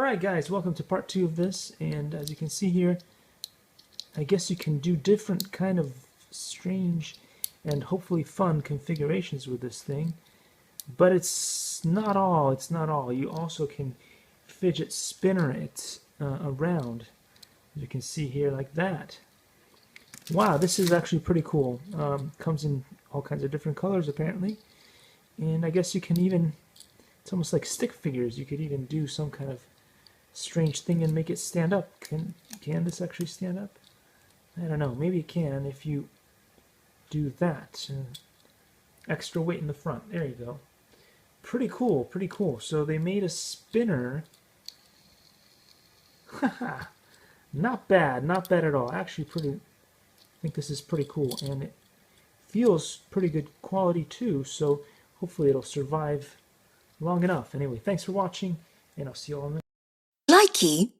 Alright guys, welcome to part 2 of this, and as you can see here, I guess you can do different kind of strange and hopefully fun configurations with this thing, but it's not all. You also can fidget spinner it around, as you can see here, like that. Wow, this is actually pretty cool. Comes in all kinds of different colors apparently, and I guess you can even, it's almost like stick figures, you could even do some kind of strange thing and make it stand up. Can this actually stand up? I don't know, maybe it can if you do that. Extra weight in the front, there you go. Pretty cool, pretty cool. So they made a spinner. Haha, not bad at all. Actually I think this is pretty cool, and it feels pretty good quality too, so hopefully it'll survive long enough. Anyway, thanks for watching, and I'll see you all in the Likey.